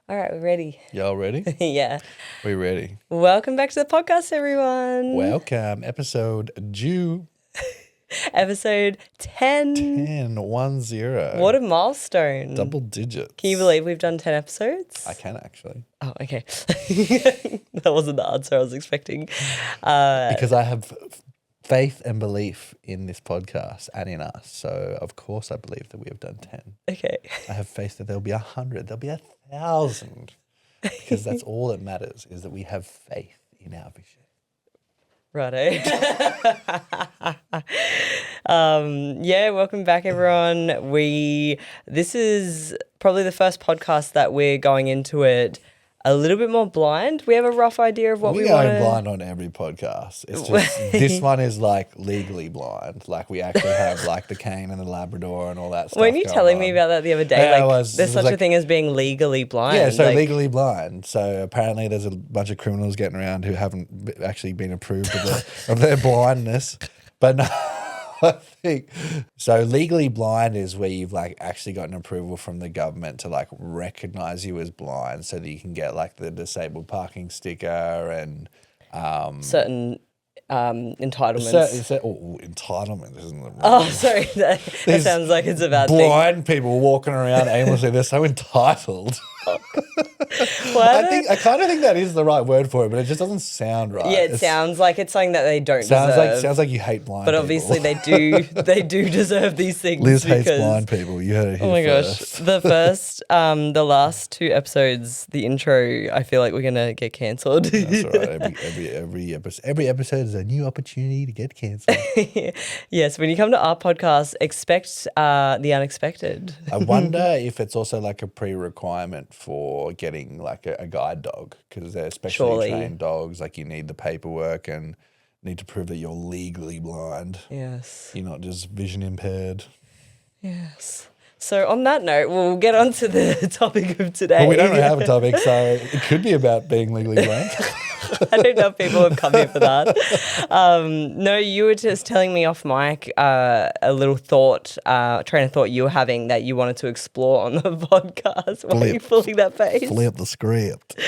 All right, we're ready. Y'all ready? Yeah. We ready? Welcome back to the podcast, everyone. Welcome. Episode Episode 10. 10, 1-0. What a milestone. Double digits. Can you believe we've done 10 episodes? I can actually. Oh, okay. That wasn't the answer I was expecting. Because I have faith and belief in this podcast and in us. So, of course, I believe that we have done 10. Okay. I have faith that there'll be 100. There'll be 1,000. Because that's all that matters, is that we have faith in our vision. Righto. Yeah, welcome back, everyone. This is probably the first podcast that we're going into it a little bit more blind. We have a rough idea of what we want. We're going blind on every podcast. It's just this one is like legally blind. Like we actually have like the cane and the Labrador and all that stuff. Weren't you telling me about that the other day? Yeah, like, there's such a thing as being legally blind. Yeah, so like, legally blind. So apparently there's a bunch of criminals getting around who haven't actually been approved of their blindness. But no, I think so. Legally blind is where you've like actually gotten approval from the government to like recognize you as blind, so that you can get like the disabled parking sticker and certain entitlements. Entitlement isn't the right Oh, sorry. That sounds like it's a bad thing. blind people walking around aimlessly. They're so entitled. I kind of think that is the right word for it, but it just doesn't sound right. Yeah, it sounds like it's something that they don't deserve. Sounds like you hate blind but people. obviously they do deserve these things. Liz hates blind people. You heard it here Oh my first. gosh. The last two episodes, the intro, I feel like we're gonna get cancelled. That's all right. Every episode is a new opportunity to get cancelled. Yes, when you come to our podcast, expect the unexpected. I wonder if it's also like a pre-requirement for getting like a guide dog, because they're specially trained dogs. Like you need the paperwork and need to prove that you're legally blind. Yes. You're not just vision impaired. Yes. So on that note, we'll get on to the topic of today. Well, we don't really have a topic, so it could be about being legally blind. I don't know if people have come here for that. No, you were just telling me off mic a little train of thought you were having that you wanted to explore on the podcast. Why are you pulling that face? Flip the script.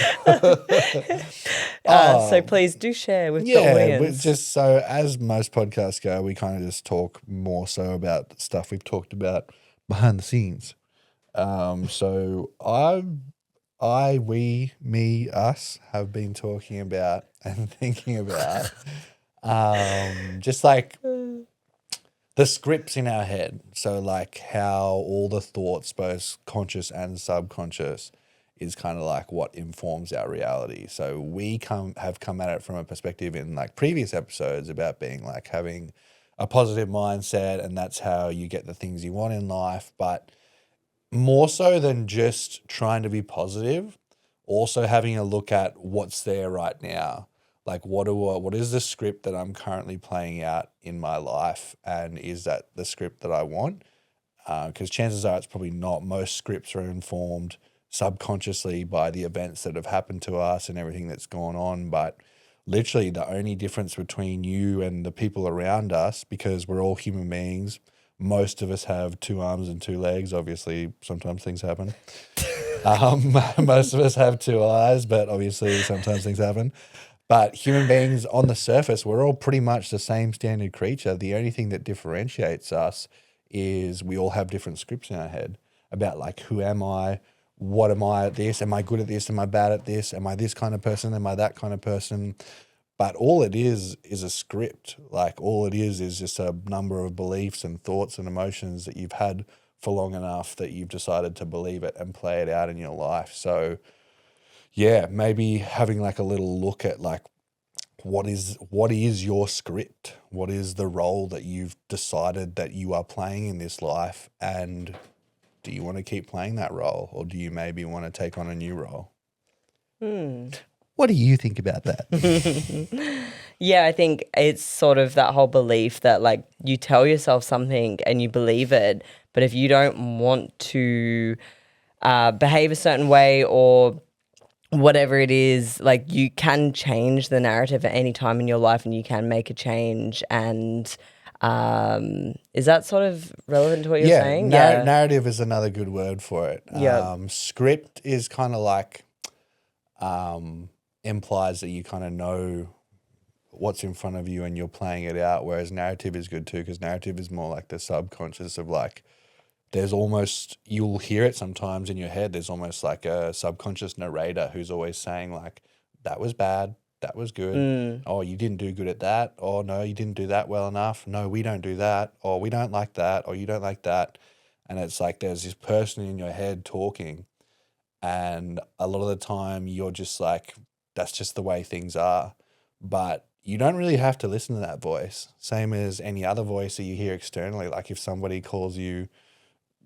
So please do share with the audience. Just so as most podcasts go, we kind of just talk more so about stuff we've talked about behind the scenes. So us have been talking about and thinking about just like the scripts in our head. So like how all the thoughts, both conscious and subconscious, is kind of like what informs our reality. So we have come at it from a perspective in like previous episodes about being like having a positive mindset, and that's how you get the things you want in life. But more so than just trying to be positive, also having a look at what's there right now. Like what is the script that I'm currently playing out in my life, and is that the script that I want? Because chances are it's probably not. Most scripts are informed subconsciously by the events that have happened to us and everything that's gone on. But literally the only difference between you and the people around us, because we're all human beings, most of us have 2 arms and 2 legs. Obviously, sometimes things happen. Most of us have 2 eyes, but obviously sometimes things happen. But human beings on the surface, we're all pretty much the same standard creature. The only thing that differentiates us is we all have different scripts in our head about like, who am I? What am I at this? Am I good at this? Am I bad at this? Am I this kind of person? Am I that kind of person? But all it is a script. Like all it is just a number of beliefs and thoughts and emotions that you've had for long enough that you've decided to believe it and play it out in your life. So yeah, maybe having like a little look at like what is your script? What is the role that you've decided that you are playing in this life, and do you want to keep playing that role, or do you maybe want to take on a new role? What do you think about that? Yeah, I think it's sort of that whole belief that like you tell yourself something and you believe it, but if you don't want to behave a certain way or whatever it is, like you can change the narrative at any time in your life, and you can make a change. And Is that sort of relevant to what you're Yeah, saying? narrative is another good word for it. Yeah. Script is kind of like implies that you kind of know what's in front of you and you're playing it out, whereas narrative is good too, because narrative is more like the subconscious of like, there's almost, you'll hear it sometimes in your head, there's almost like a subconscious narrator who's always saying like, that was bad, that was good. Oh, you didn't do good at that. Oh, no, you didn't do that well enough. No, we don't do that. Or we don't like that. Or you don't like that. And it's like there's this person in your head talking. And a lot of the time you're just like, that's just the way things are. But you don't really have to listen to that voice. Same as any other voice that you hear externally. Like if somebody calls you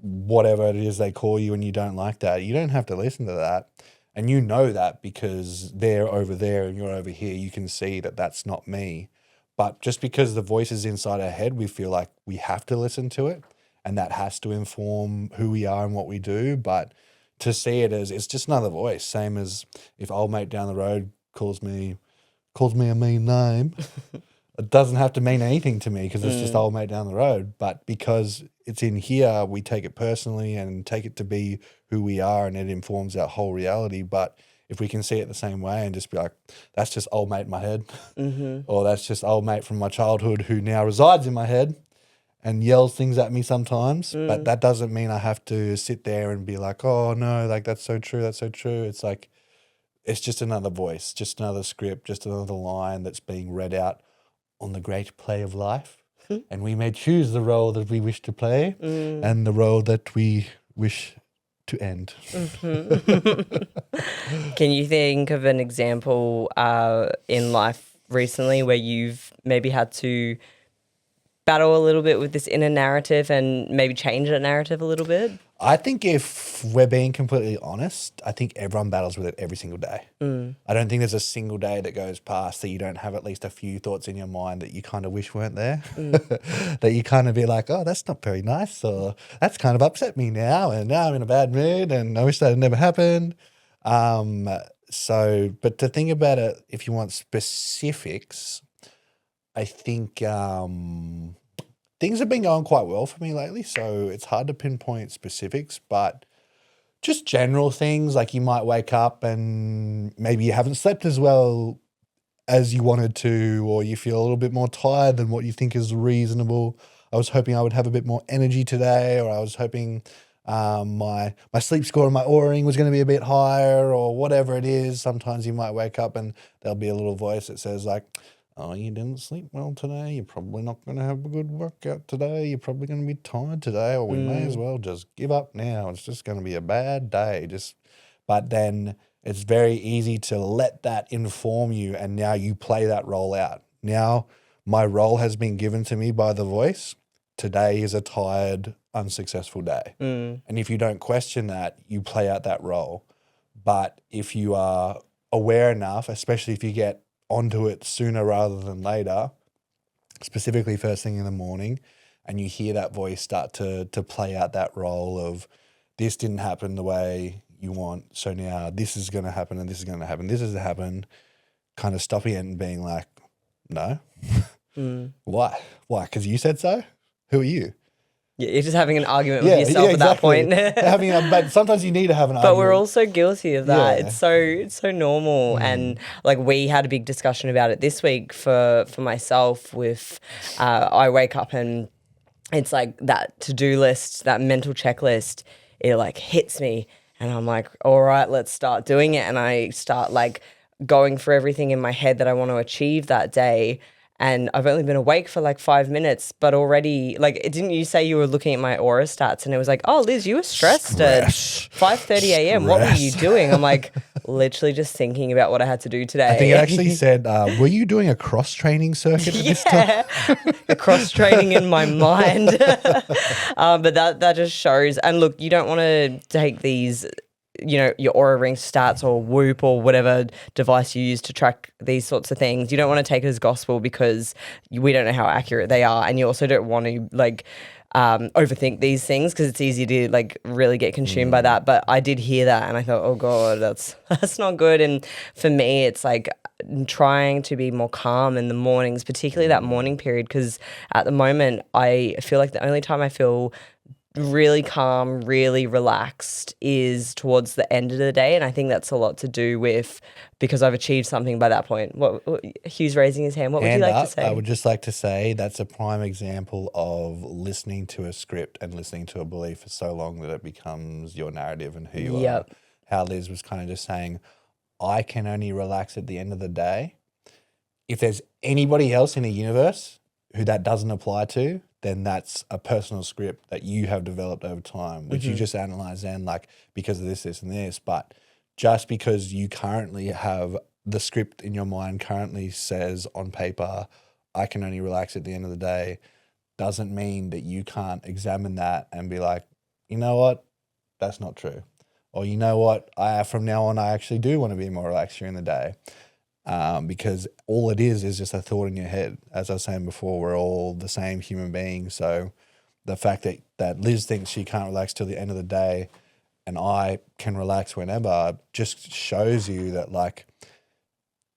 whatever it is they call you and you don't like that, you don't have to listen to that. And you know that because they're over there and you're over here, you can see that that's not me. But just because the voice is inside our head, we feel like we have to listen to it and that has to inform who we are and what we do. But to see it as it's just another voice, same as if old mate down the road calls me a mean name. It doesn't have to mean anything to me because it's just old mate down the road. But because it's in here, we take it personally and take it to be who we are and it informs our whole reality. But if we can see it the same way and just be like, that's just old mate in my head, or that's just old mate from my childhood who now resides in my head and yells things at me sometimes. But that doesn't mean I have to sit there and be like, oh no, like that's so true, that's so true. It's like, it's just another voice, just another script, just another line that's being read out on the great play of life. And we may choose the role that we wish to play and the role that we wish to end. Can you think of an example in life recently where you've maybe had to battle a little bit with this inner narrative and maybe change that narrative a little bit? I think if we're being completely honest, I think everyone battles with it every single day. I don't think there's a single day that goes past that you don't have at least a few thoughts in your mind that you kind of wish weren't there, that you kind of be like, oh, that's not very nice, or that's kind of upset me now, and now I'm in a bad mood, and I wish that had never happened. But to think about it, if you want specifics, I think things have been going quite well for me lately, so it's hard to pinpoint specifics, but just general things like you might wake up and maybe you haven't slept as well as you wanted to, or you feel a little bit more tired than what you think is reasonable. I was hoping I would have a bit more energy today, or I was hoping my sleep score and my aura-ing was going to be a bit higher, or whatever it is. Sometimes you might wake up and there'll be a little voice that says like, oh, you didn't sleep well today. You're probably not going to have a good workout today. You're probably going to be tired today, or we may as well just give up now. It's just going to be a bad day. But then it's very easy to let that inform you, and now you play that role out. Now my role has been given to me by the voice. Today is a tired, unsuccessful day. And if you don't question that, you play out that role. But if you are aware enough, especially if you get onto it sooner rather than later, specifically first thing in the morning, and you hear that voice start to play out that role of this didn't happen the way you want, so now this is going to happen and this is going to happen, this is to happen, kind of stopping it and being like, no. Why? Because you said so? Who are you? Yeah, you're just having an argument with yourself at that point. But sometimes you need to have an argument. But we're all so guilty of that. Yeah. It's so normal. And like we had a big discussion about it this week for myself with I wake up and it's like that to-do list, that mental checklist, it like hits me and I'm like, all right, let's start doing it. And I start like going for everything in my head that I want to achieve that day. And I've only been awake for like 5 minutes, but already, like, didn't you say you were looking at my aura stats and it was like, oh, Liz, you were stressed at 5:30 a.m. What were you doing? I'm like, literally just thinking about what I had to do today. I think it actually said, were you doing a cross-training circuit at this time? A cross-training in my mind. But that just shows. And look, you don't want to take these, you know, your Aura Ring stats or Whoop or whatever device you use to track these sorts of things. You don't want to take it as gospel because we don't know how accurate they are. And you also don't want to like overthink these things because it's easy to like really get consumed by that. But I did hear that and I thought, oh God, that's not good. And for me, it's like trying to be more calm in the mornings, particularly that morning period, because at the moment I feel like the only time I feel really calm, really relaxed is towards the end of the day. And I think that's a lot to do with because I've achieved something by that point. What Hugh's raising his hand. What would you Hand like up, to say? I would just like to say that's a prime example of listening to a script and listening to a belief for so long that it becomes your narrative and who you Yep. are. How Liz was kind of just saying, I can only relax at the end of the day. If there's anybody else in the universe who that doesn't apply to, then that's a personal script that you have developed over time, which you just analyze then, like, because of this, this, and this. But just because you currently have the script in your mind currently says on paper, I can only relax at the end of the day, doesn't mean that you can't examine that and be like, you know what, that's not true. Or you know what, from now on, I actually do want to be more relaxed during the day. Because all it is just a thought in your head. As I was saying before, we're all the same human beings. So the fact that Liz thinks she can't relax till the end of the day and I can relax whenever just shows you that, like,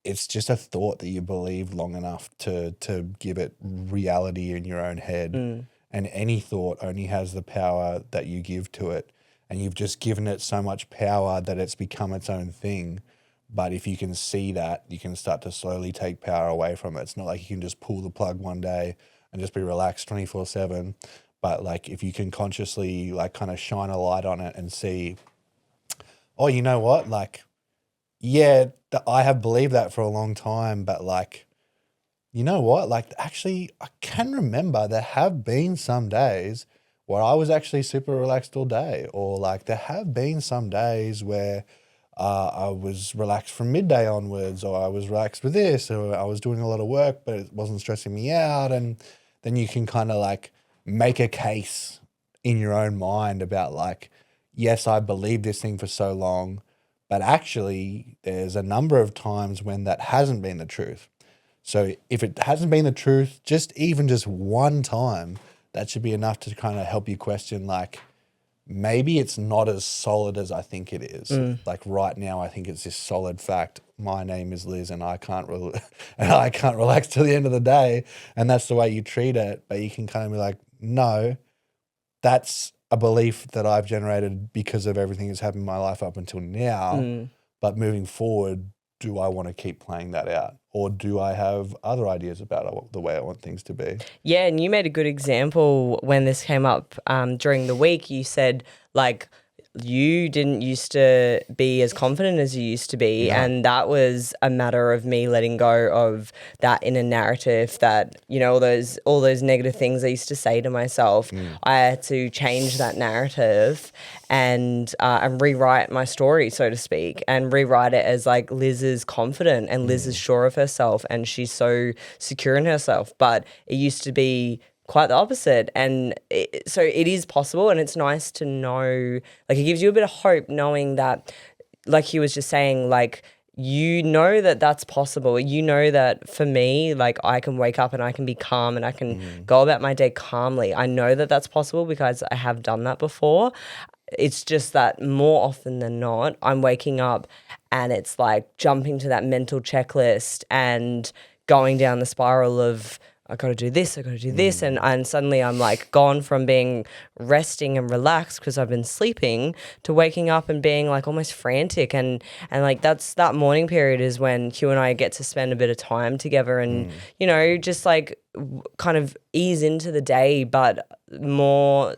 it's just a thought that you believe long enough to give it reality in your own head. And any thought only has the power that you give to it. And you've just given it so much power that it's become its own thing. But if you can see that, you can start to slowly take power away from it. It's not like you can just pull the plug one day and just be relaxed 24/7. But like if you can consciously like kind of shine a light on it and see, oh, you know what? Like, yeah, I have believed that for a long time, but like, you know what? Like actually, I can remember there have been some days where I was actually super relaxed all day, or like there have been some days where I was relaxed from midday onwards, or I was relaxed with this, or I was doing a lot of work, but it wasn't stressing me out. And then you can kind of like make a case in your own mind about like, yes, I believed this thing for so long, but actually there's a number of times when that hasn't been the truth. So if it hasn't been the truth, just one time, that should be enough to kind of help you question like, maybe it's not as solid as I think it is. Like right now, I think it's this solid fact. My name is Liz, and I can't relax till the end of the day, and that's the way you treat it. But you can kind of be like, no, that's a belief that I've generated because of everything that's happened in my life up until now. But moving forward, do I want to keep playing that out? Or do I have other ideas about the way I want things to be? Yeah, and you made a good example when this came up during the week. You said, like, you didn't used to be as confident as you used to be. No. And that was a matter of me letting go of that inner narrative that, you know, all those negative things I used to say to myself. I had to change that narrative and rewrite my story, so to speak, and rewrite it as like Liz is confident and Liz is sure of herself and she's so secure in herself. But it used to be quite the opposite. And so it is possible, and it's nice to know, like it gives you a bit of hope knowing that, like he was just saying, like, you know that that's possible. You know that for me, like I can wake up and I can be calm and I can go about my day calmly. I know that that's possible because I have done that before. It's just that more often than not, I'm waking up and it's like jumping to that mental checklist and going down the spiral of, I got to do this, I got to do this. And suddenly I'm like gone from being resting and relaxed because I've been sleeping to waking up and being like almost frantic. And like that morning period is when Hugh and I get to spend a bit of time together and, you know, just like kind of ease into the day. But more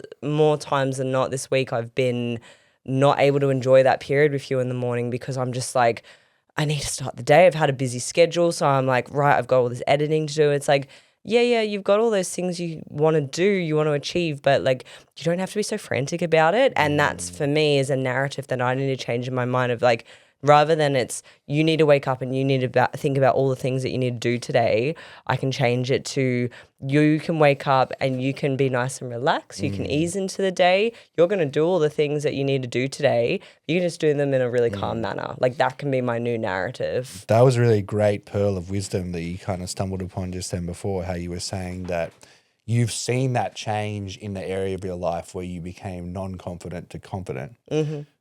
times than not this week, I've been not able to enjoy that period with you in the morning because I'm just like, I need to start the day. I've had a busy schedule. So I'm like, right, I've got all this editing to do. It's like, yeah, you've got all those things you want to do, you want to achieve, but like you don't have to be so frantic about it. And that's for me is a narrative that I need to change in my mind of like, rather than it's you need to wake up and you need to think about all the things that you need to do today, I can change it to you can wake up and you can be nice and relaxed. You can ease into the day. You're going to do all the things that you need to do today. You can just do them in a really calm manner. Like that can be my new narrative. That was a really great pearl of wisdom that you kind of stumbled upon just then before, how you were saying that you've seen that change in the area of your life where you became non-confident to confident.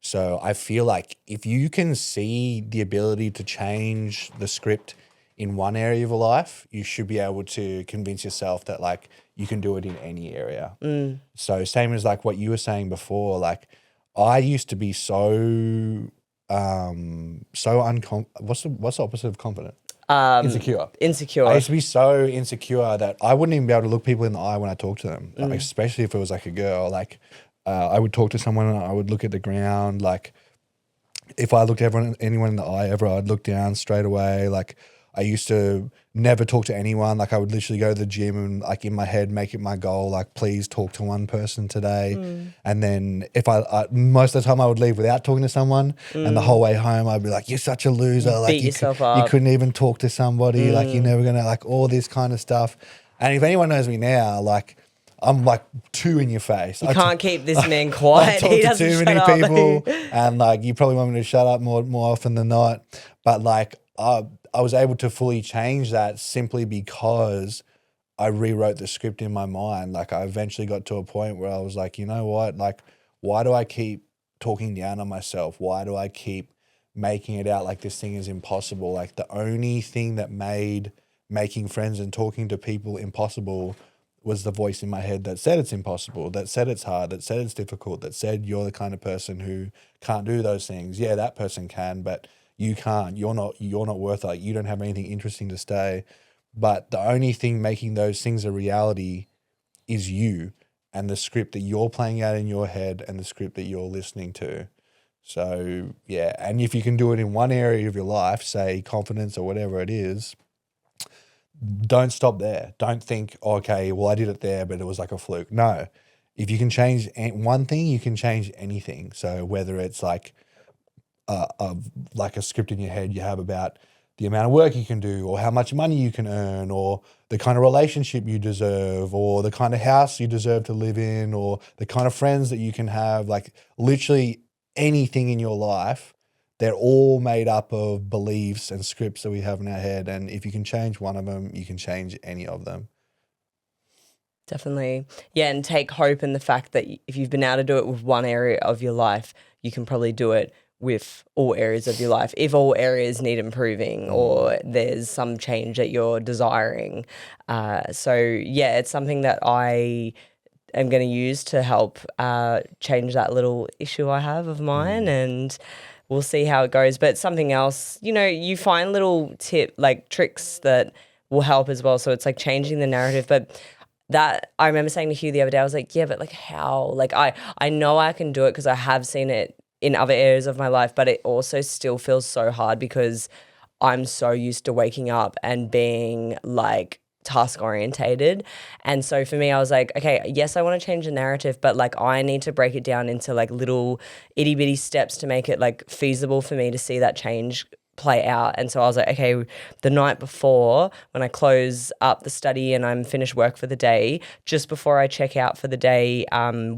So I feel like if you can see the ability to change the script in one area of your life, you should be able to convince yourself that like you can do it in any area. So same as like what you were saying before, like I used to be so what's the opposite of confident? Insecure. Insecure. I used to be so insecure that I wouldn't even be able to look people in the eye when I talked to them, like, especially if it was like a girl. Like I would talk to someone and I would look at the ground. Like if I looked anyone in the eye ever, I'd look down straight away. Like I used to never talk to anyone. Like I would literally go to the gym and like in my head make it my goal, like please talk to one person today. And then if I most of the time I would leave without talking to someone, and the whole way home I'd be like, you're such a loser. Like beat yourself up. You couldn't even talk to somebody. Like you're never gonna, like all this kind of stuff. And if anyone knows me now, like I'm like too in your face. You can't keep this man quiet. I He talk to doesn't too shut many up. people, and like you probably want me to shut up more often than not. But like I was able to fully change that simply because I rewrote the script in my mind. Like I eventually got to a point where I was like, you know what? Like, why do I keep talking down on myself? Why do I keep making it out like this thing is impossible? Like the only thing that made making friends and talking to people impossible was the voice in my head that said it's impossible, that said it's hard, that said it's difficult, that said you're the kind of person who can't do those things. Yeah, that person can, but you can't. You're not worth it. Like, you don't have anything interesting to say. But the only thing making those things a reality is you and the script that you're playing out in your head and the script that you're listening to. So yeah, and if you can do it in one area of your life, say confidence or whatever it is, don't stop there. Don't think, okay, well I did it there, but it was like a fluke. No, if you can change one thing, you can change anything. So whether it's like a script in your head you have about the amount of work you can do, or how much money you can earn, or the kind of relationship you deserve, or the kind of house you deserve to live in, or the kind of friends that you can have, like literally anything in your life, they're all made up of beliefs and scripts that we have in our head. And if you can change one of them, you can change any of them. Definitely. Yeah, and take hope in the fact that if you've been able to do it with one area of your life, you can probably do it with all areas of your life if all areas need improving or there's some change that you're desiring. So yeah, it's something that I am going to use to help change that little issue I have of mine, and we'll see how it goes. But something else, you find little tricks that will help as well. So it's like changing the narrative. But that, I remember saying to Hugh the other day, I was like, yeah, but like how? Like I know I can do it because I have seen it in other areas of my life, but it also still feels so hard because I'm so used to waking up and being like task orientated. And so for me, I was like, okay, yes, I want to change the narrative, but like I need to break it down into like little itty bitty steps to make it like feasible for me to see that change play out. And so I was like, okay, the night before when I close up the study and I'm finished work for the day, just before I check out for the day,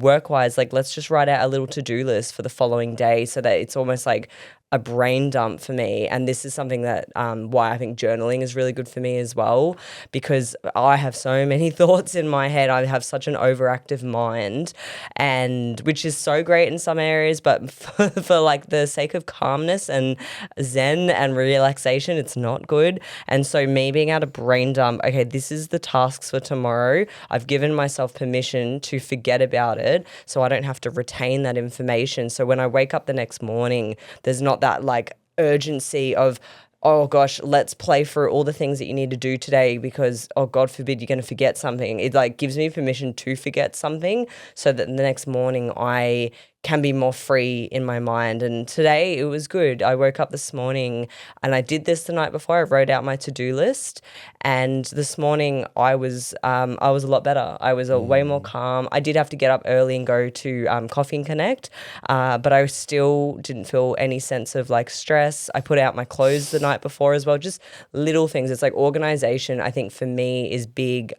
work-wise, like let's just write out a little to-do list for the following day so that it's almost like a brain dump for me. And this is something that why I think journaling is really good for me as well, because I have so many thoughts in my head. I have such an overactive mind, and which is so great in some areas, but for like the sake of calmness and zen and relaxation, it's not good. And so me being able to brain dump, okay, this is the tasks for tomorrow. I've given myself permission to forget about it so I don't have to retain that information. So when I wake up the next morning, there's not that like urgency of, oh gosh, let's play through all the things that you need to do today because, oh God forbid, you're going to forget something. It like gives me permission to forget something so that the next morning I can be more free in my mind. And today it was good. I woke up this morning and I did this the night before. I wrote out my to-do list, and this morning I was a lot better. I was way more calm. I did have to get up early and go to Coffee and Connect, but I still didn't feel any sense of like stress. I put out my clothes the night before as well. Just little things. It's like organization, I think for me, is big.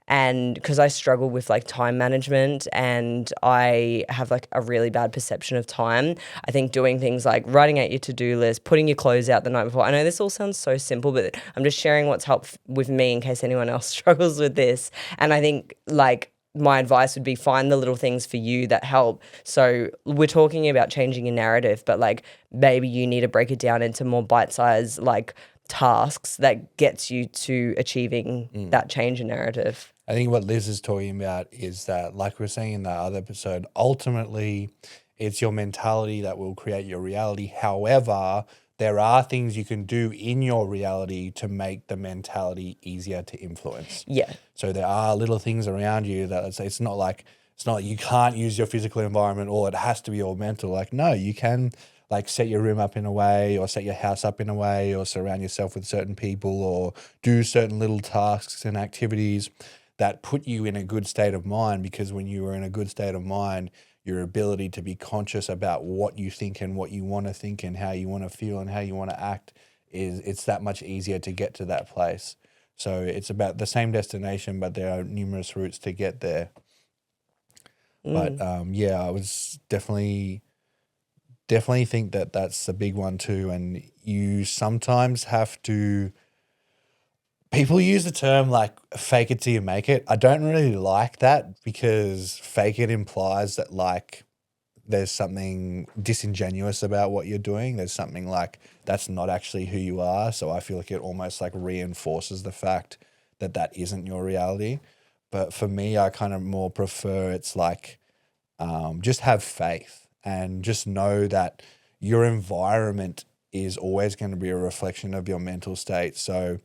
And because I struggle with like time management and I have like a really bad perception of time, I think doing things like writing out your to-do list, putting your clothes out the night before. I know this all sounds so simple, but I'm just sharing what's helped with me in case anyone else struggles with this. And I think like my advice would be find the little things for you that help. So we're talking about changing your narrative, but like maybe you need to break it down into more bite-sized like tasks that gets you to achieving that change in narrative. I think what Liz is talking about is that, like we were saying in that other episode, ultimately it's your mentality that will create your reality. However, there are things you can do in your reality to make the mentality easier to influence. Yeah. So there are little things around you that it's not like you can't use your physical environment or it has to be all mental. Like, no, you can like set your room up in a way or set your house up in a way or surround yourself with certain people or do certain little tasks and activities that put you in a good state of mind, because when you are in a good state of mind, your ability to be conscious about what you think and what you want to think and how you want to feel and how you want to act it's that much easier to get to that place. So it's about the same destination, but there are numerous routes to get there. But yeah, I was definitely think that that's a big one too. And you sometimes have to, people use the term like fake it till you make it. I don't really like that because fake it implies that like there's something disingenuous about what you're doing. There's something like that's not actually who you are. So I feel like it almost like reinforces the fact that that isn't your reality. But for me, I kind of more prefer it's like just have faith and just know that your environment is always going to be a reflection of your mental state. So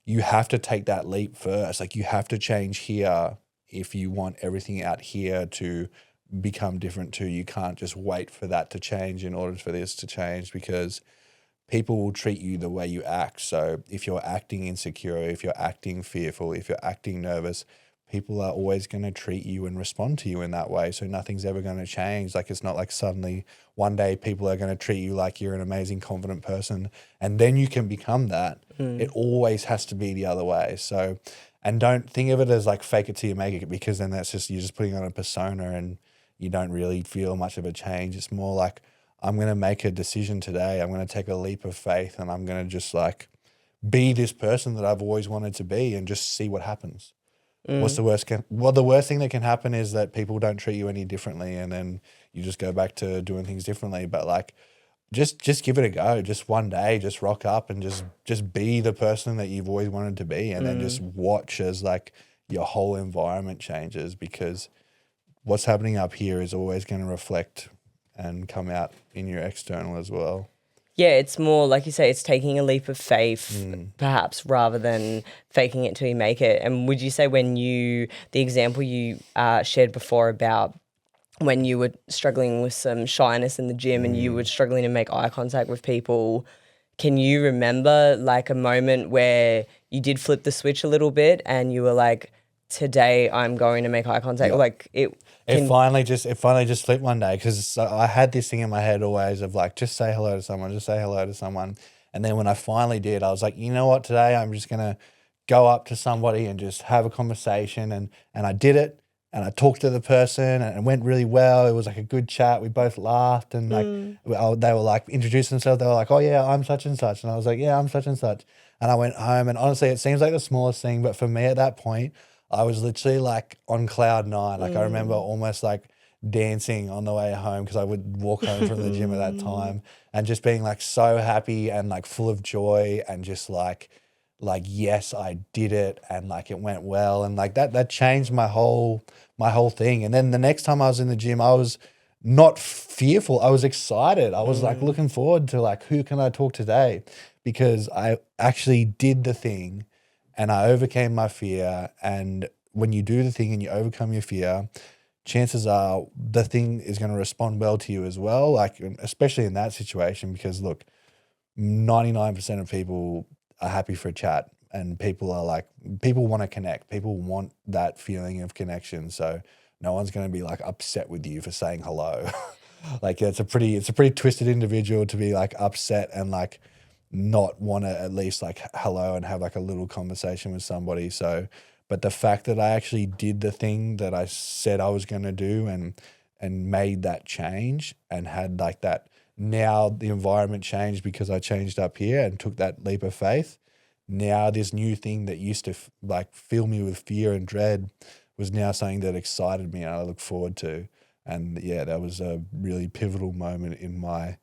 you have to take that leap first. Like you have to change here if you want everything out here to become different too. You can't just wait for that to change in order for this to change, because people will treat you the way you act. So if you're acting insecure, if you're acting fearful, if you're acting nervous, people are always going to treat you and respond to you in that way. So nothing's ever going to change. Like it's not like suddenly one day people are going to treat you like you're an amazing, confident person and then you can become that. It always has to be the other way. So, and don't think of it as like fake it till you make it, because then that's just, you're just putting on a persona and you don't really feel much of a change. It's more like, I'm going to make a decision today. I'm going to take a leap of faith and I'm going to just like be this person that I've always wanted to be and just see what happens. What's the worst? The worst thing that can happen is that people don't treat you any differently, and then you just go back to doing things differently. But like, just give it a go. Just one day, just rock up and just be the person that you've always wanted to be, and then just watch as like your whole environment changes, because what's happening up here is always going to reflect and come out in your external as well. Yeah, it's more, like you say, it's taking a leap of faith, perhaps, rather than faking it till you make it. And would you say the example you shared before about when you were struggling with some shyness in the gym and you were struggling to make eye contact with people, can you remember like a moment where you did flip the switch a little bit and you were like, today I'm going to make eye contact? Yeah. Like It finally just flipped one day, because I had this thing in my head always of like, just say hello to someone, just say hello to someone. And then when I finally did, I was like, you know what, today I'm just going to go up to somebody and just have a conversation. And I did it, and I talked to the person and it went really well. It was like a good chat. We both laughed and like they were like introducing themselves. They were like, oh yeah, I'm such and such. And I was like, yeah, I'm such and such. And I went home, and honestly, it seems like the smallest thing, but for me at that point, I was literally like on cloud nine. Like I remember almost like dancing on the way home, because I would walk home from the gym at that time, and just being like so happy and like full of joy and just like yes, I did it, and like it went well, and like that changed my whole thing. And then the next time I was in the gym, I was not fearful. I was excited. I was like looking forward to like, who can I talk today? Because I actually did the thing and I overcame my fear. And when you do the thing and you overcome your fear, chances are the thing is going to respond well to you as well. Like, especially in that situation, because look, 99% of people are happy for a chat, and people want to connect. People want that feeling of connection. So no one's going to be like upset with you for saying hello. Like it's a pretty twisted individual to be like upset and like not want to at least like hello and have like a little conversation with somebody. So, But the fact that I actually did the thing that I said I was going to do and made that change and had like that, now the environment changed because I changed up here and took that leap of faith. Now this new thing that used to like fill me with fear and dread was now something that excited me and I look forward to. And yeah, that was a really pivotal moment in my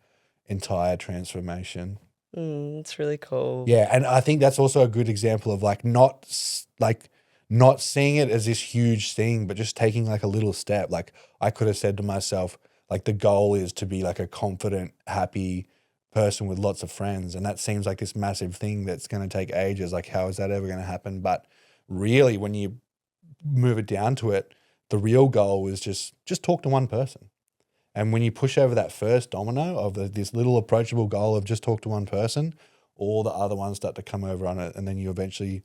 entire transformation. It's really cool. Yeah, and I think that's also a good example of like not seeing it as this huge thing, but just taking like a little step. Like I could have said to myself, like the goal is to be like a confident, happy person with lots of friends, and that seems like this massive thing that's going to take ages. Like how is that ever going to happen? But really, when you move it down to it, the real goal is just talk to one person. And when you push over that first domino of this little approachable goal of just talk to one person, all the other ones start to come over on it. And then you eventually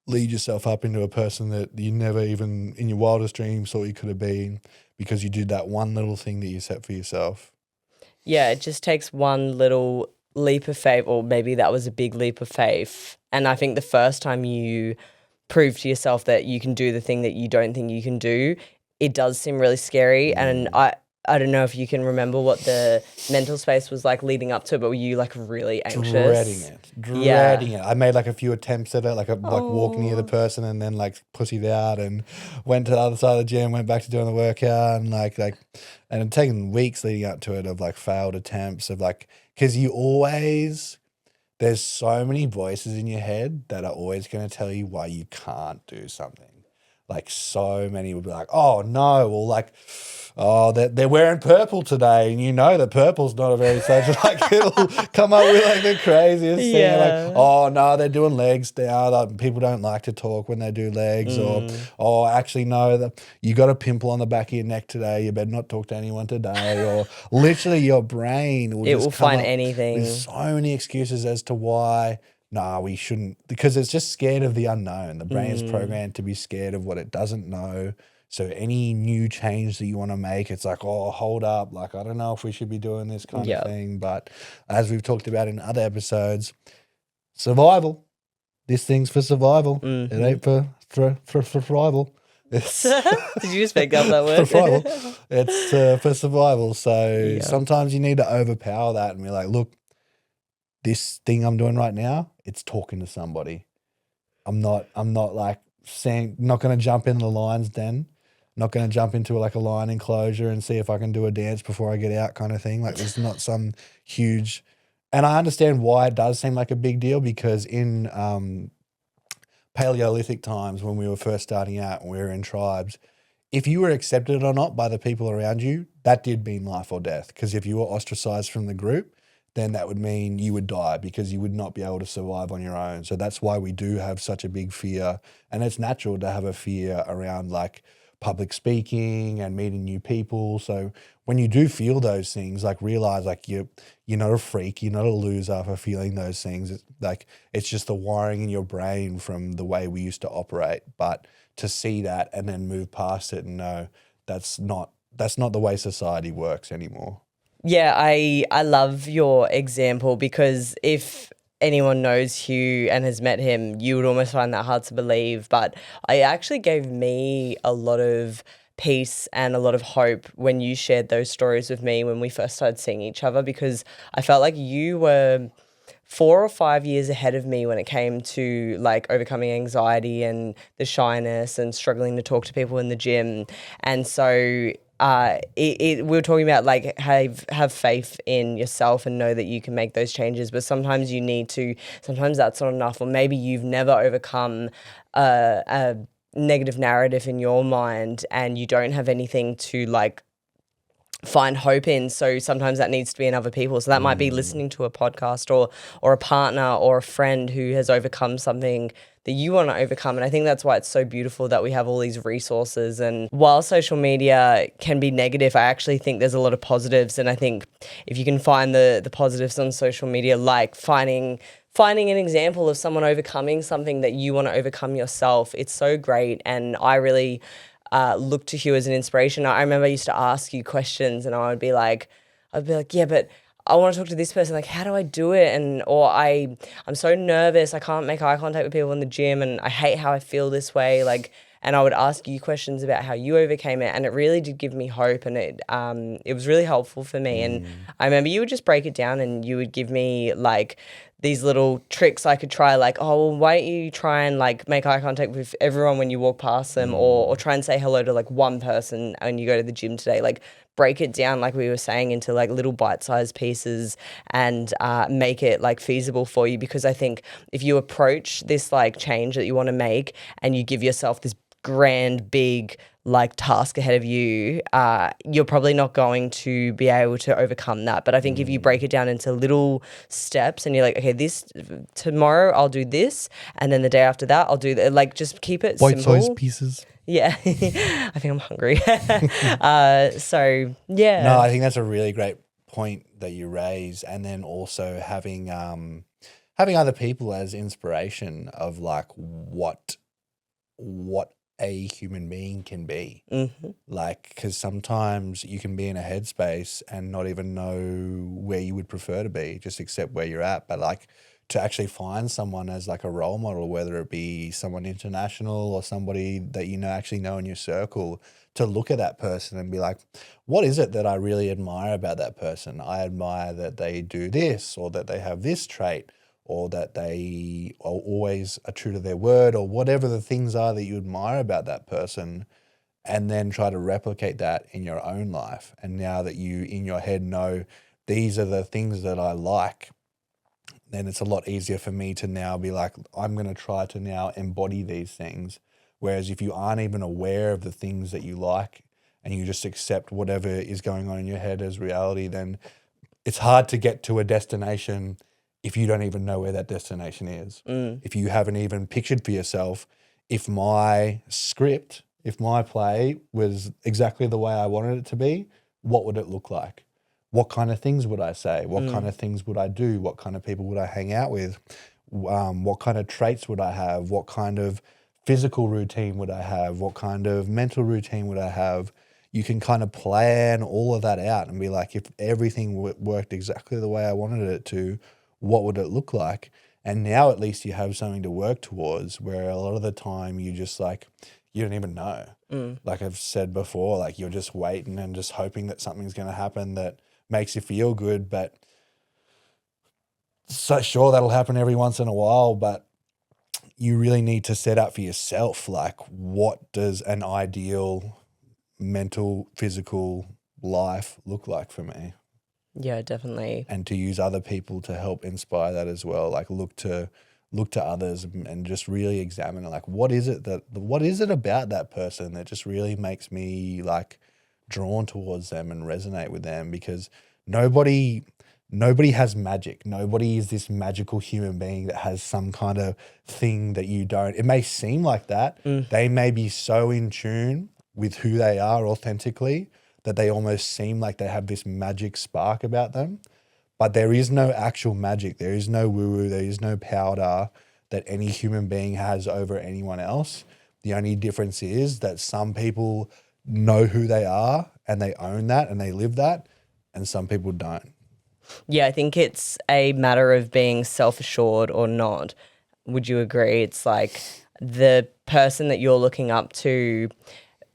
lead yourself up into a person that you never even in your wildest dreams thought you could have been, because you did that one little thing that you set for yourself. Yeah, it just takes one little leap of faith, or maybe that was a big leap of faith. And I think the first time you prove to yourself that you can do the thing that you don't think you can do, it does seem really scary. And I don't know if you can remember what the mental space was like leading up to it, but were you like really anxious? Dreading it. I made like a few attempts at it, like walked near the person and then like pussied out and went to the other side of the gym, went back to doing the workout and and it taken weeks leading up to it of like failed attempts of like, because there's so many voices in your head that are always going to tell you why you can't do something. Like so many would be like, oh no, well like, oh, they're wearing purple today, and you know that purple's not a very social. Like it'll come up with like the craziest thing. Like, oh no, they're doing legs now. Like, people don't like to talk when they do legs, or oh, actually no, you got a pimple on the back of your neck today. You better not talk to anyone today. Or literally, your brain will find anything. There's so many excuses as to why. Nah, we shouldn't, because it's just scared of the unknown. The brain is programmed to be scared of what it doesn't know. So any new change that you want to make, it's like, oh, hold up. Like, I don't know if we should be doing this kind of thing. But as we've talked about in other episodes, survival. This thing's for survival. It ain't for survival. Did you just make up that word? For survival. It's for survival. So sometimes you need to overpower that and be like, look, this thing I'm doing right now, it's talking to somebody. I'm not like saying, not going to jump into the lion's den, not going to jump into like a lion enclosure and see if I can do a dance before I get out kind of thing. Like there's not some huge, and I understand why it does seem like a big deal, because in Paleolithic times when we were first starting out and we were in tribes, if you were accepted or not by the people around you, that did mean life or death. Because if you were ostracized from the group, then that would mean you would die, because you would not be able to survive on your own. So that's why we do have such a big fear. And it's natural to have a fear around like public speaking and meeting new people. So when you do feel those things, like realize like you're not a freak, you're not a loser for feeling those things. It's like, it's just the wiring in your brain from the way we used to operate. But to see that and then move past it and know that's not the way society works anymore. Yeah, I love your example, because if anyone knows Hugh and has met him, you would almost find that hard to believe. But it actually gave me a lot of peace and a lot of hope when you shared those stories with me when we first started seeing each other, because I felt like you were 4 or 5 years ahead of me when it came to like overcoming anxiety and the shyness and struggling to talk to people in the gym. And so we were talking about like have faith in yourself and know that you can make those changes, but sometimes sometimes that's not enough, or maybe you've never overcome a negative narrative in your mind and you don't have anything to like find hope in. So sometimes that needs to be in other people. So that might be listening to a podcast or a partner or a friend who has overcome something that you want to overcome. And I think that's why it's so beautiful that we have all these resources. And while social media can be negative, I actually think there's a lot of positives. And I think if you can find the positives on social media, like finding an example of someone overcoming something that you want to overcome yourself, it's so great. And I really look to Hugh as an inspiration. I remember I used to ask you questions and I'd be like, yeah, but I want to talk to this person, like, how do I do it? And or I'm so nervous, I can't make eye contact with people in the gym, and I hate how I feel this way. Like, and I would ask you questions about how you overcame it, and it really did give me hope, and it was really helpful for me. And I remember you would just break it down, and you would give me like these little tricks I could try, like, oh, well, why don't you try and like make eye contact with everyone when you walk past them, or try and say hello to like one person when you go to the gym today. Like, break it down, like we were saying, into like little bite-sized pieces, and make it like feasible for you. Because I think if you approach this like change that you want to make, and you give yourself this grand, big like task ahead of you, you're probably not going to be able to overcome that. But I think if you break it down into little steps, and you're like, okay, this tomorrow I'll do this, and then the day after that I'll do that. Like, just keep it simple. Bite-sized pieces. Yeah, I think I'm hungry. So yeah. No, I think that's a really great point that you raise, and then also having other people as inspiration of like what a human being can be. Like, because sometimes you can be in a headspace and not even know where you would prefer to be, just accept where you're at. But like, to actually find someone as like a role model, whether it be someone international or somebody that you actually know in your circle, to look at that person and be like, what is it that I really admire about that person? I admire that they do this, or that they have this trait, or that they are always true to their word, or whatever the things are that you admire about that person, and then try to replicate that in your own life. And now that you in your head know these are the things that I like, then it's a lot easier for me to now be like, I'm going to try to now embody these things. Whereas if you aren't even aware of the things that you like, and you just accept whatever is going on in your head as reality, then it's hard to get to a destination if you don't even know where that destination is. If you haven't even pictured for yourself, if my script, if my play was exactly the way I wanted it to be, what would it look like? What kind of things would I say? What kind of things would I do? What kind of people would I hang out with? What kind of traits would I have? What kind of physical routine would I have? What kind of mental routine would I have? You can kind of plan all of that out and be like, if everything worked exactly the way I wanted it to, what would it look like? And now at least you have something to work towards, where a lot of the time you just like, you don't even know. Like I've said before, like you're just waiting and just hoping that something's going to happen that makes you feel good. But so sure, that'll happen every once in a while, but you really need to set up for yourself, like, what does an ideal mental, physical life look like for me? Yeah, definitely. And to use other people to help inspire that as well. Like look to others and just really examine it. Like, what is it about that person that just really makes me like drawn towards them and resonate with them? Because nobody has magic. Nobody is this magical human being that has some kind of thing that you don't. It may seem like that. They may be so in tune with who they are authentically that they almost seem like they have this magic spark about them. But there is no actual magic. There is no woo-woo. There is no powder that any human being has over anyone else. The only difference is that some people know who they are and they own that and they live that, and some people don't. Yeah, I think it's a matter of being self-assured or not. Would you agree? It's like the person that you're looking up to,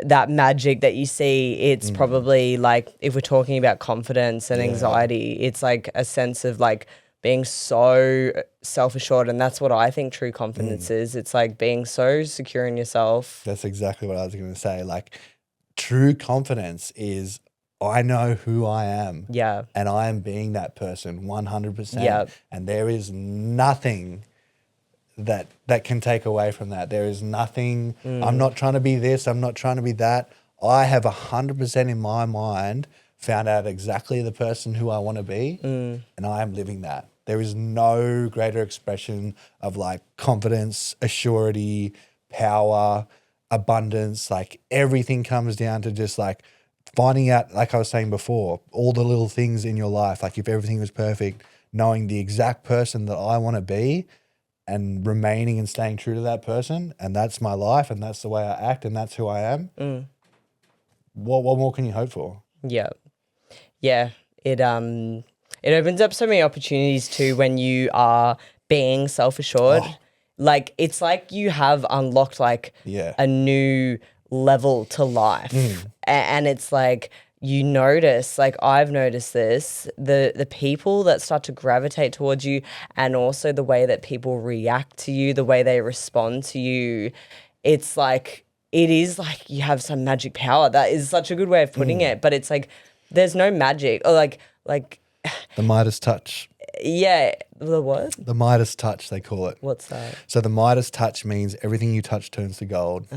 that magic that you see, it's probably like, if we're talking about confidence and anxiety, it's like a sense of like being so self-assured. And that's what I think true confidence is. It's like being so secure in yourself. That's exactly what I was going to say. Like, true confidence is, I know who I am. Yeah. And I am being that person 100%. Yeah. And there is nothing that can take away from that. There is nothing. I'm not trying to be this. I'm not trying to be that. I have 100% in my mind found out exactly the person who I want to be, and I am living that. There is no greater expression of like confidence, assurity, power, abundance. Like, everything comes down to just like finding out, like I was saying before, all the little things in your life. Like, if everything was perfect, knowing the exact person that I want to be and remaining and staying true to that person, and that's my life, and that's the way I act, and that's who I am. What more can you hope for? Yeah. Yeah. it opens up so many opportunities too when you are being self-assured. Like it's like you have unlocked like a new level to life. And it's like you notice, like I've noticed this, the people that start to gravitate towards you, and also the way that people react to you, the way they respond to you, it's like it is like you have some magic power. That is such a good way of putting it. But it's like there's no magic, or like the Midas touch. yeah, the what? The Midas touch, they call it. What's that? So the Midas touch means everything you touch turns to gold.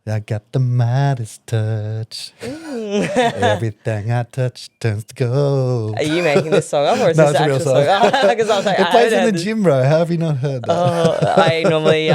I got the Midas touch. Everything I touch turns to gold. Are you making this song up, or is No, this it's a the real actual song. song? Because I was like, It I plays haven't in heard the this. gym, bro. How have you not heard that? I normally,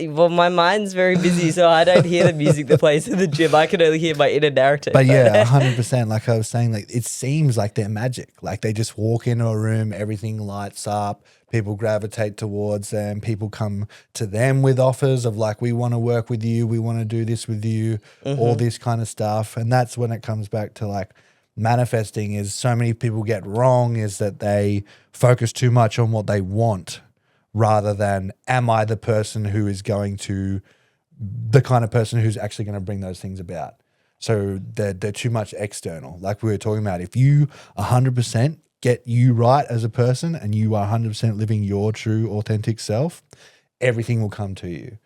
well, my mind's very busy, so I don't hear the music that plays in the gym. I can only hear my inner narrative. But yeah, 100%. Like I was saying, like it seems like they're magic. Like they just walk into a room, everything lights up, people gravitate towards them, people come to them with offers of like, we want to work with you, we want to do this with you, all this kind of stuff. And that's when it comes back to like manifesting is so many people get wrong is that they focus too much on what they want rather than am I the person who is going to, the kind of person who's actually going to bring those things about. So they're too much external. Like we were talking about, if you 100% get you right as a person and you are 100% living your true authentic self, everything will come to you.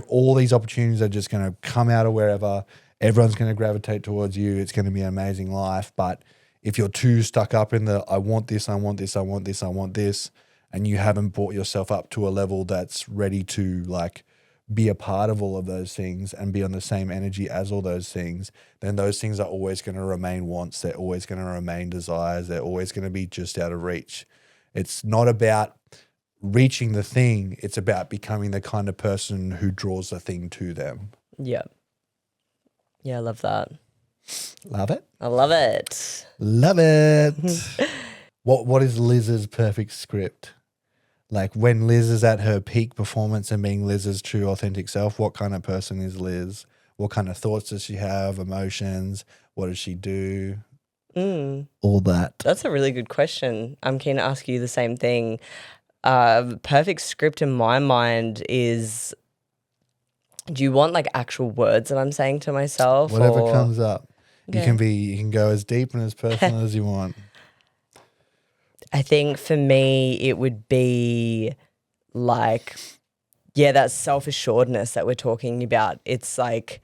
All these opportunities are just going to come out of wherever. Everyone's going to gravitate towards you. It's going to be an amazing life. But if you're too stuck up in the I want this, I want this, I want this, I want this, and you haven't brought yourself up to a level that's ready to like be a part of all of those things and be on the same energy as all those things, then those things are always going to remain wants. They're always going to remain desires. They're always going to be just out of reach. It's not about reaching the thing. It's about becoming the kind of person who draws the thing to them. Yeah. Yeah, I love that. Love it? I love it. Love it. What is Liz's perfect script? Like when Liz is at her peak performance and being Liz's true authentic self, what kind of person is Liz? What kind of thoughts does she have? Emotions? What does she do? All that. That's a really good question. I'm keen to ask you the same thing. Perfect script in my mind is, do you want like actual words that I'm saying to myself? Whatever comes up. Okay. You can go as deep and as personal as you want. I think for me, it would be like, yeah, that self-assuredness that we're talking about. It's like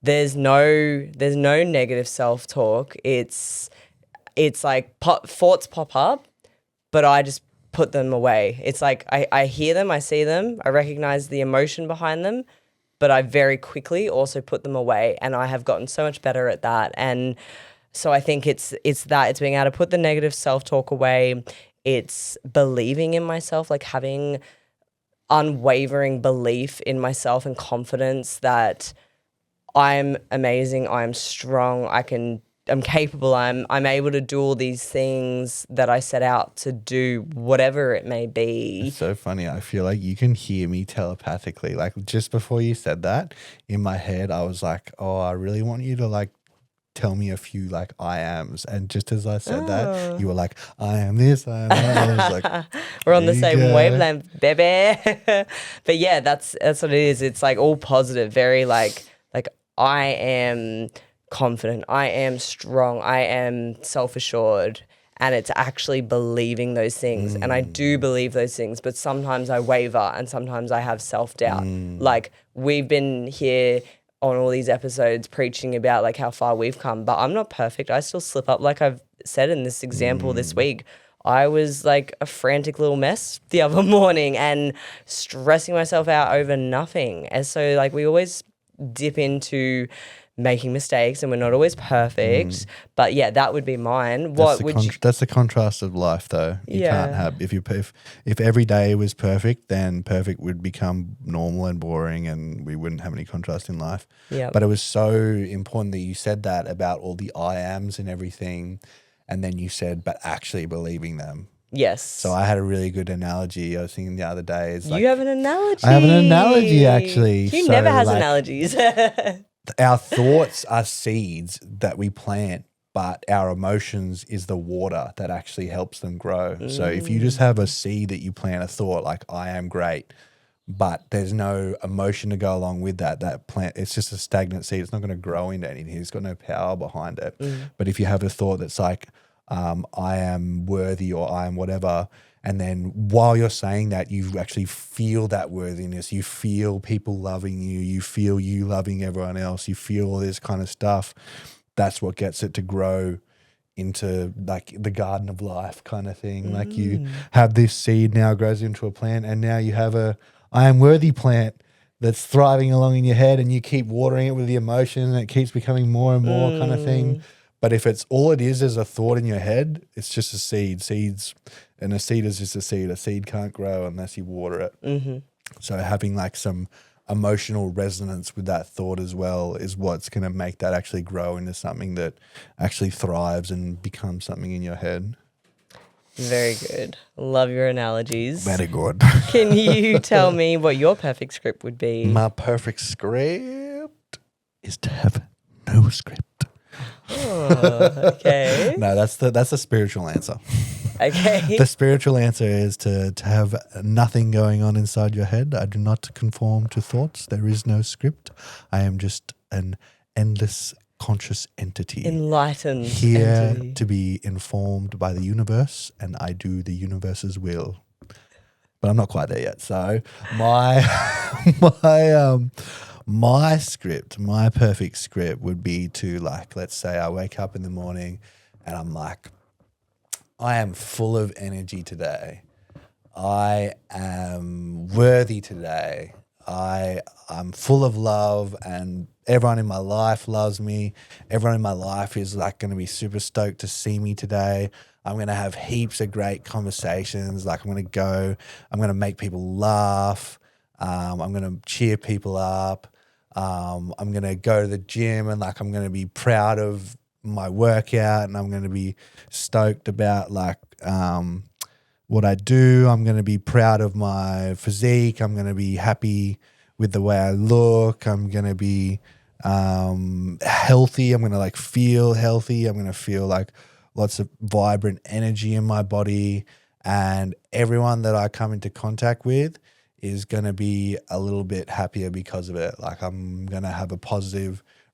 there's no negative self-talk. It's like thoughts pop up, but I just put them away. It's like I hear them, I see them, I recognize the emotion behind them, but I very quickly also put them away, and I have gotten so much better at that. And so I think it's being able to put the negative self-talk away. It's believing in myself, like having unwavering belief in myself and confidence that I'm amazing, I'm strong, I'm capable, I'm able to do all these things that I set out to do, whatever it may be. It's so funny. I feel like you can hear me telepathically. Like just before you said that, in my head, I was like, oh, I really want you to like tell me a few like I ams. And just as I said that, you were like, I am this, I am that. I was like, we're on the same wavelength, baby. But yeah, that's what it is. It's like all positive, very like I am confident, I am strong, I am self-assured, and it's actually believing those things. And I do believe those things, but sometimes I waver and sometimes I have self-doubt. Like we've been here on all these episodes preaching about like how far we've come, but I'm not perfect. I still slip up. Like I've said in this example this week, I was like a frantic little mess the other morning and stressing myself out over nothing. And so like we always dip into making mistakes and we're not always perfect. But yeah, that would be mine. That's the contrast of life though. You can't have, if every day was perfect, then perfect would become normal and boring and we wouldn't have any contrast in life. Yeah. But it was so important that you said that about all the I ams and everything. And then you said, but actually believing them. Yes. So I had a really good analogy I was thinking the other day. Is like, you have an analogy. I have an analogy actually. He never has analogies. Our thoughts are seeds that we plant, but our emotions is the water that actually helps them grow. So if you just have a seed that you plant a thought like I am great, but there's no emotion to go along with that plant, it's just a stagnant seed. It's not going to grow into anything. It's got no power behind it. But if you have a thought that's like, I am worthy or I am whatever, and then while you're saying that, you actually feel that worthiness. You feel people loving you. You feel you loving everyone else. You feel all this kind of stuff. That's what gets it to grow into like the garden of life kind of thing. Like you have this seed now grows into a plant, and now you have a I am worthy plant that's thriving along in your head, and you keep watering it with the emotion and it keeps becoming more and more kind of thing. But if it's all it is a thought in your head, it's just a seed. And a seed is just a seed. A seed can't grow unless you water it. So having like some emotional resonance with that thought as well is what's going to make that actually grow into something that actually thrives and becomes something in your head. Very good. Love your analogies. Very good. Can you tell me what your perfect script would be? My perfect script is to have no script. Oh, okay. No, that's the spiritual answer. Okay. The spiritual answer is to have nothing going on inside your head. I do not conform to thoughts. There is no script. I am just an endless conscious entity. Enlightened here entity. to be informed by the universe, and I do the universe's will. But I'm not quite there yet. So my script, my perfect script would be to like, let's say I wake up in the morning and I'm like, I am full of energy today. I am worthy today. I'm full of love, and everyone in my life loves me. Everyone in my life is like going to be super stoked to see me today. I'm going to have heaps of great conversations. Like I'm going to make people laugh. I'm going to cheer people up. I'm going to go to the gym and like I'm going to be proud of my workout, and I'm going to be stoked about like what I do. I'm going to be proud of my physique. I'm going to be happy with the way I look. I'm going to be healthy. I'm going to like feel healthy. I'm going to feel like lots of vibrant energy in my body, and everyone that I come into contact with is going to be a little bit happier because of it. Like I'm going to have a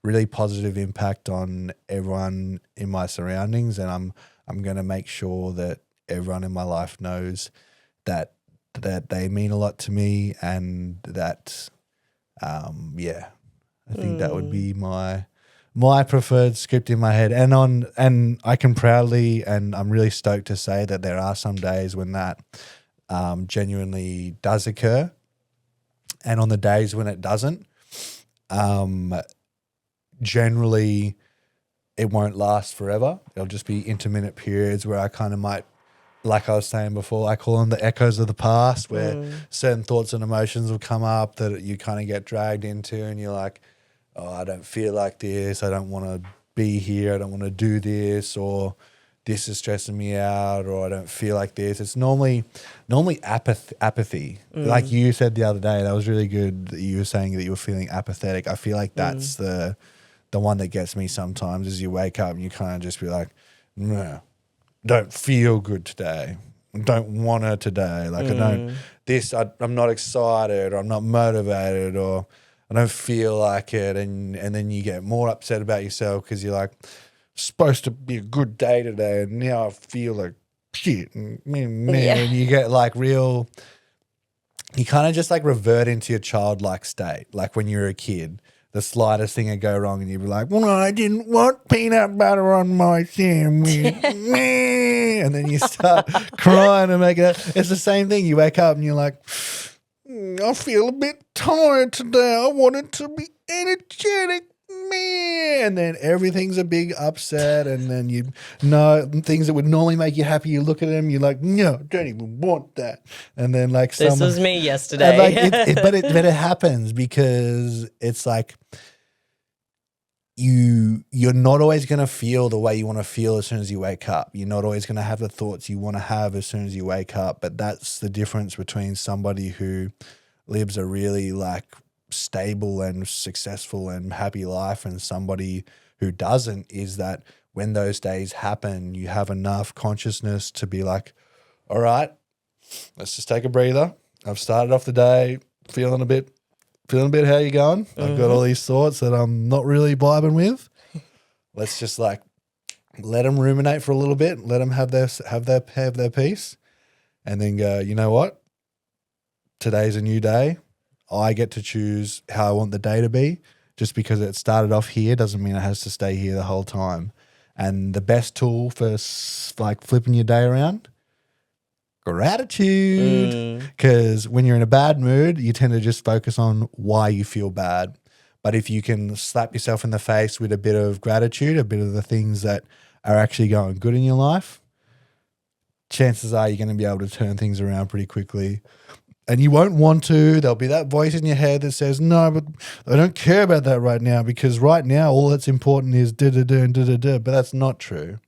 really positive impact on everyone in my surroundings, and I'm going to make sure that everyone in my life knows that they mean a lot to me, and that I think that would be my preferred script in my head. And I can proudly, and I'm really stoked to say that there are some days when that genuinely does occur, and on the days when it doesn't, generally it won't last forever. It'll just be intermittent periods where I kind of might, like I was saying before, I call them the echoes of the past, where certain thoughts and emotions will come up that you kind of get dragged into, and you're like, oh, I don't feel like this. I don't want to be here. I don't want to do this, or this is stressing me out, or I don't feel like this. It's normally apathy. Like you said the other day, that was really good that you were saying that you were feeling apathetic. I feel like that's the one that gets me sometimes, is you wake up and you kind of just be like, no, don't feel good today. I don't want to today. Like I'm not excited, or I'm not motivated, or I don't feel like it. And then you get more upset about yourself because you're like, supposed to be a good day today, and now I feel like shit. And you get like you kind of just like revert into your childlike state. Like when you're a kid, the slightest thing would go wrong and you'd be like, well, I didn't want peanut butter on my sandwich. And then you start crying and make it. It's the same thing. You wake up and you're like, I feel a bit tired today. I wanted to be energetic. And then everything's a big upset, and then things that would normally make you happy, you look at them, you're like, no, don't even want that. And then like this was me yesterday. But it happens because it's like you're not always going to feel the way you want to feel as soon as you wake up. You're not always going to have the thoughts you want to have as soon as you wake up. But that's the difference between somebody who lives a really like stable and successful and happy life and somebody who doesn't, is that when those days happen, you have enough consciousness to be like, all right, let's just take a breather. I've started off the day feeling a bit how you going. I've got all these thoughts that I'm not really vibing with. Let's just like let them ruminate for a little bit. Let them have their piece, and then go, you know what? Today's a new day. I get to choose how I want the day to be. Just because it started off here doesn't mean it has to stay here the whole time. And the best tool for like flipping your day around, gratitude. Because when you're in a bad mood, you tend to just focus on why you feel bad. But if you can slap yourself in the face with a bit of gratitude, a bit of the things that are actually going good in your life, chances are you're going to be able to turn things around pretty quickly. And you won't want to. There'll be that voice in your head that says, no, but I don't care about that right now, because right now all that's important is da-da-da and da-da-da. But that's not true.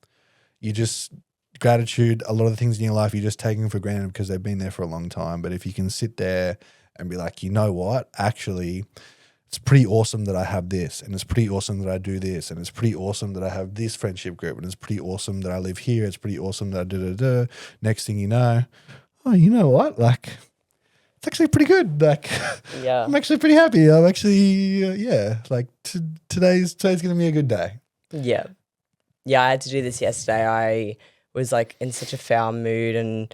Gratitude, a lot of the things in your life, you're just taking for granted because they've been there for a long time. But if you can sit there and be like, you know what, actually, it's pretty awesome that I have this, and it's pretty awesome that I do this, and it's pretty awesome that I have this friendship group, and it's pretty awesome that I live here. It's pretty awesome that I da-da-da. Next thing you know, oh, you know what, like, it's actually pretty good. Like, Yeah. I'm actually pretty happy. I'm actually, like today's going to be a good day. Yeah. Yeah, I had to do this yesterday. I was like in such a foul mood and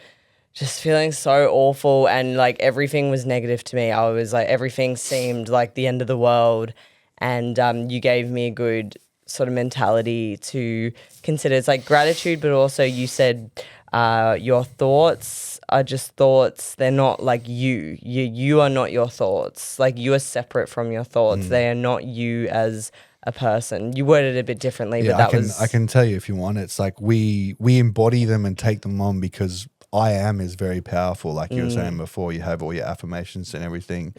just feeling so awful, and like everything was negative to me. I was like, everything seemed like the end of the world, and you gave me a good sort of mentality to consider. It's like gratitude, but also you said your thoughts are just thoughts. They're not like you. You are not your thoughts. Like, you are separate from your thoughts. They are not you as a person. You worded it a bit differently, but I can tell you if you want. It's like we embody them and take them on, because I am is very powerful. Like you were saying before, you have all your affirmations and everything,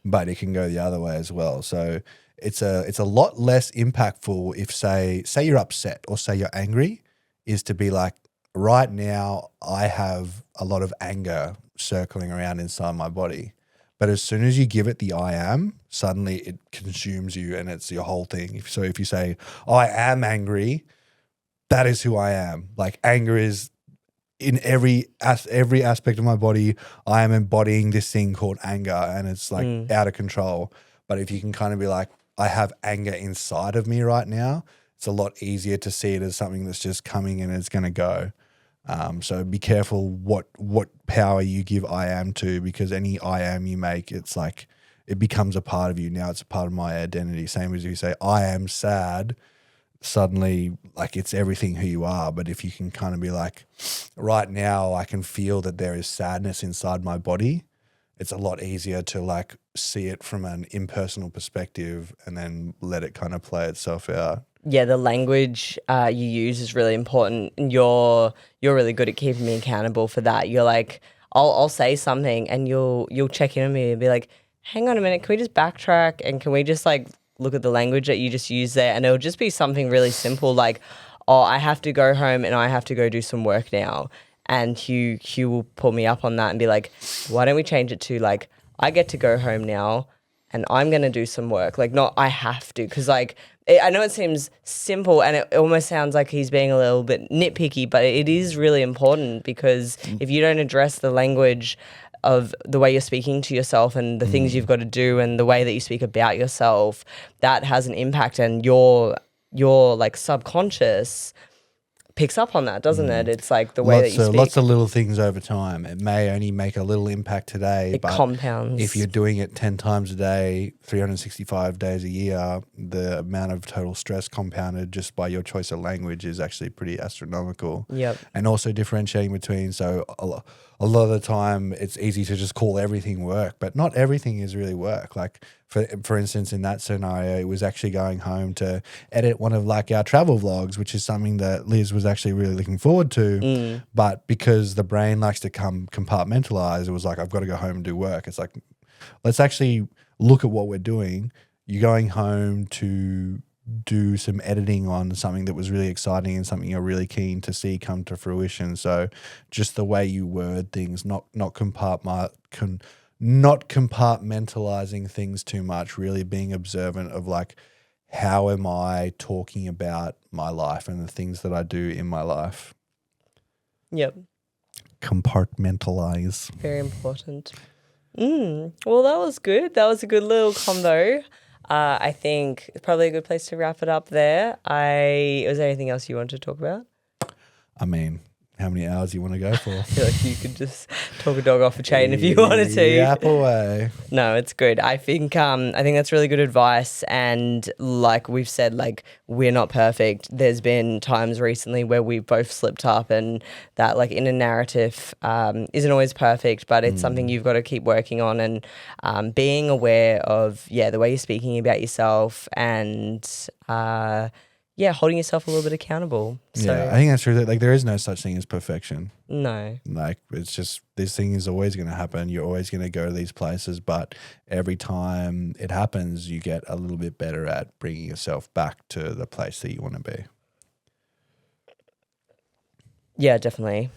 but it can go the other way as well. So it's a lot less impactful if say you're upset or say you're angry, is to be like, right now I have a lot of anger circling around inside my body. But as soon as you give it the I am, suddenly it consumes you and it's your whole thing. So if you say, I am angry, that is who I am. Like, anger is in every aspect of my body. I am embodying this thing called anger, and it's like out of control. But if you can kind of be like, I have anger inside of me right now, it's a lot easier to see it as something that's just coming and it's going to go. So be careful what power you give I am to, because any I am you make, it's like it becomes a part of you. Now it's a part of my identity. Same as you say, I am sad, suddenly like it's everything who you are. But if you can kind of be like, right now I can feel that there is sadness inside my body, it's a lot easier to like see it from an impersonal perspective and then let it kind of play itself out. Yeah, the language you use is really important. And you're really good at keeping me accountable for that. You're like, I'll say something and you'll check in on me and be like, hang on a minute, can we just backtrack and can we just like look at the language that you just used there? And it'll just be something really simple like, oh, I have to go home and I have to go do some work now. And Hugh will pull me up on that and be like, why don't we change it to like, I get to go home now and I'm going to do some work. Like, not I have to, because like, I know it seems simple and it almost sounds like he's being a little bit nitpicky, but it is really important, because if you don't address the language of the way you're speaking to yourself and the things you've got to do and the way that you speak about yourself, that has an impact, and your like subconscious picks up on that, doesn't it? It's like the way that you speak. Lots of little things over time. It may only make a little impact today, It but compounds. if you're doing it 10 times a day, 365 days a year, the amount of total stress compounded just by your choice of language is actually pretty astronomical. Yep. And also differentiating between, so a lot of the time it's easy to just call everything work, but not everything is really work. Like for instance, in that scenario, it was actually going home to edit one of like our travel vlogs, which is something that Liz was actually really looking forward to. But because the brain likes to compartmentalize, it was like, I've got to go home and do work. It's like, let's actually look at what we're doing. You're going home to do some editing on something that was really exciting and something you're really keen to see come to fruition. So just the way you word things, not compartmentalizing things too much, really being observant of like how am I talking about my life and the things that I do in my life? Yep. Compartmentalize. Very important. Well, that was good. That was a good little combo. I think it's probably a good place to wrap it up there. Was there anything else you wanted to talk about? I mean, how many hours you want to go for? I feel like you could just talk a dog off a chain if you wanted to. Yap away. No, it's good. I think that's really good advice. And like we've said, like we're not perfect. There's been times recently where we've both slipped up, and that like inner narrative isn't always perfect, but it's something you've got to keep working on, and being aware of the way you're speaking about yourself, and holding yourself a little bit accountable. So, I think that's true. Like there is no such thing as perfection. No. Like it's just this thing is always going to happen. You're always going to go to these places, but every time it happens, you get a little bit better at bringing yourself back to the place that you want to be. Yeah, definitely.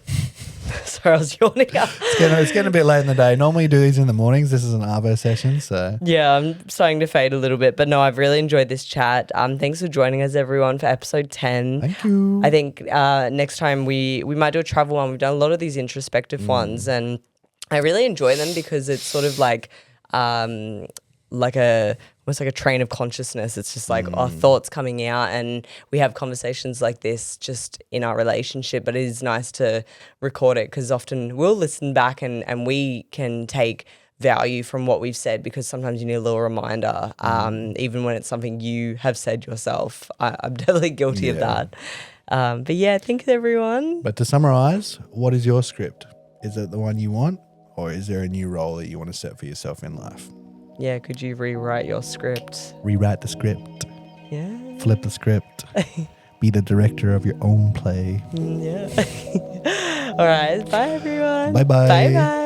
Sorry, I was yawning. It's getting a bit late in the day. Normally you do these in the mornings. This is an Arvo session, so. Yeah, I'm starting to fade a little bit. But no, I've really enjoyed this chat. Thanks for joining us, everyone, for episode 10. Thank you. I think next time we might do a travel one. We've done a lot of these introspective ones, and I really enjoy them because it's sort of like almost like a train of consciousness. It's just like our thoughts coming out, and we have conversations like this just in our relationship, but it is nice to record it because often we'll listen back and we can take value from what we've said, because sometimes you need a little reminder, even when it's something you have said yourself. I'm definitely guilty of that. But yeah, thanks everyone. But to summarize, what is your script? Is it the one you want, or is there a new role that you want to set for yourself in life? Yeah, could you rewrite your script? Rewrite the script. Yeah. Flip the script. Be the director of your own play. Yeah. All right. Bye, everyone. Bye-bye. Bye-bye.